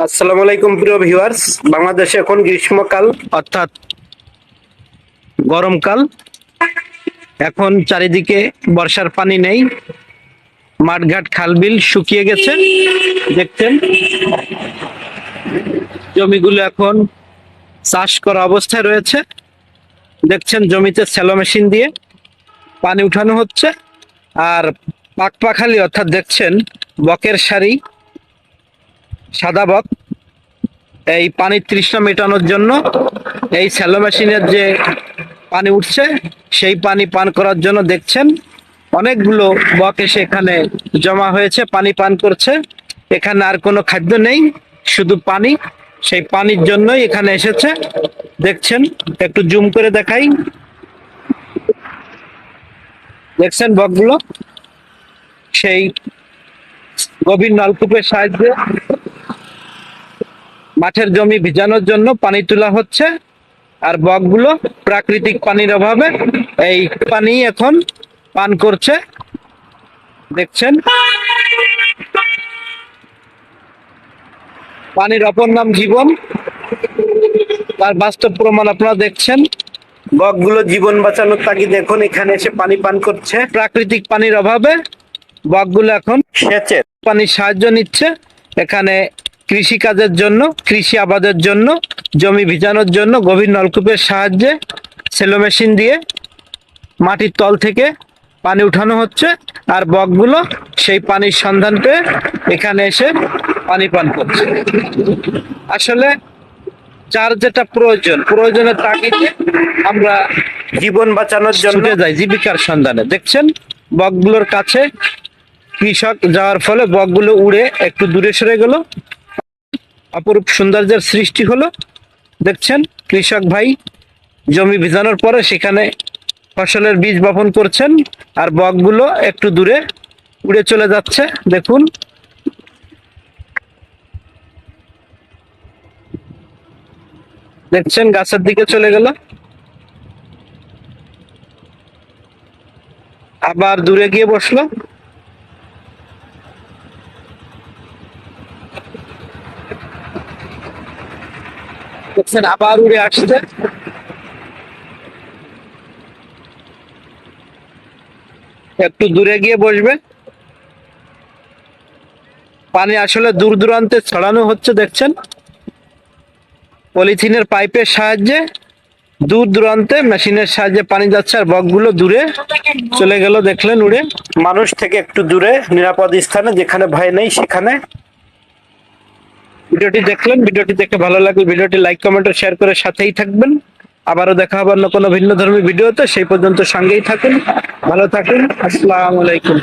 আসসালামু আলাইকুম প্রিয় ভিউয়ার্স। বাংলাদেশে এখন গ্রীষ্মকাল অর্থাৎ গরমকাল। এখন চারিদিকে বর্ষার পানি নেই, মাঠঘাট খালবিল শুকিয়ে গেছে। দেখছেন জমিগুলো এখন চাষ করা অবস্থায় রয়েছে। দেখছেন জমিতে সেলো মেশিন দিয়ে পানি উঠানো হচ্ছে। আর পাকপাখালি অর্থাৎ দেখছেন বকের সারি, সাদা বক এই পানির তৃষ্ণা মেটানোর জন্য এই স্যালো মেশিনের যে পানি উঠছে সেই পানি পান করার জন্য দেখছেন অনেকগুলো বক এসে এখানে জমা হয়েছে, পানি পান করছে। এখানে আর কোনো খাদ্য নেই, শুধু পানি। সেই পানির জন্যই এখানে এসেছে। দেখছেন, একটু জুম করে দেখাই। দেখছেন বকগুলো সেই গভীর নলকূপের সাহায্যে মাঠের জমি ভিজানোর জন্য পানি তোলা হচ্ছে। আর বকগুলো প্রাকৃতিক পানির অভাবে এই পানি এখন পান করছে। দেখছেন পানির অপর নাম জীবন, তার বাস্তব প্রমাণ আপনারা দেখছেন। বকগুলো জীবন বাঁচানোর তাগিদে এখন এখানে এসে পানি পান করছে। প্রাকৃতিক পানির অভাবে বকগুলো এখন সেচের পানির সাহায্য নিচ্ছে। এখানে কৃষি কাজের জন্য, কৃষি আবাদের জন্য, জমি ভিজানোর জন্য গভীর নলকূপের সাহায্যে সেলো মেশিন দিয়ে মাটির তল থেকে পানি উঠানো হচ্ছে। আর বকগুলো সেই পানির সন্ধান পেয়ে এখানে এসে পানি পান করছে। আসলে যার যেটা প্রয়োজনের তাগিদে আমরা জীবন বাঁচানোর জন্য যাই জীবিকার সন্ধানে। দেখছেন বকগুলোর কাছে কৃষক যাওয়ার ফলে বকগুলো উড়ে একটু দূরে সরে গেল, অপরূপ সৌন্দর্যের সৃষ্টি হলো। দেখছেন কৃষক ভাই জমি ভিজানোর পরে সেখানে ফসলের বীজ বপন করছেন, আর বকগুলো একটু দূরে উড়ে চলে যাচ্ছে। দেখুন দেখছেন গাছের দিকে চলে গেল, আবার দূরে গিয়ে বসলো। দেখছেন আবার উড়ে আসছে। একটু দূরে গিয়ে বসবে। পানি আসলে দূর দূরান্তে ছড়ানো হচ্ছে। দেখছেন পলিথিনের পাইপের সাহায্যে দূর দূরান্তে মেশিনের সাহায্যে পানি যাচ্ছে, আর বকগুলো দূরে চলে গেল। দেখলেন উড়ে মানুষ থেকে একটু দূরে নিরাপদ স্থানে, যেখানে ভয় নেই সেখানে। ভিডিওটি দেখলেন, ভিডিওটি দেখে ভালো লাগলে ভিডিওটি লাইক কমেন্ট ও শেয়ার করে সাথেই থাকবেন। আবারও দেখা হবে অন্য কোনো ভিন্ন ধর্মী ভিডিওতে। সেই পর্যন্ত সঙ্গেই থাকুন, ভালো থাকুন। আসসালামু আলাইকুম।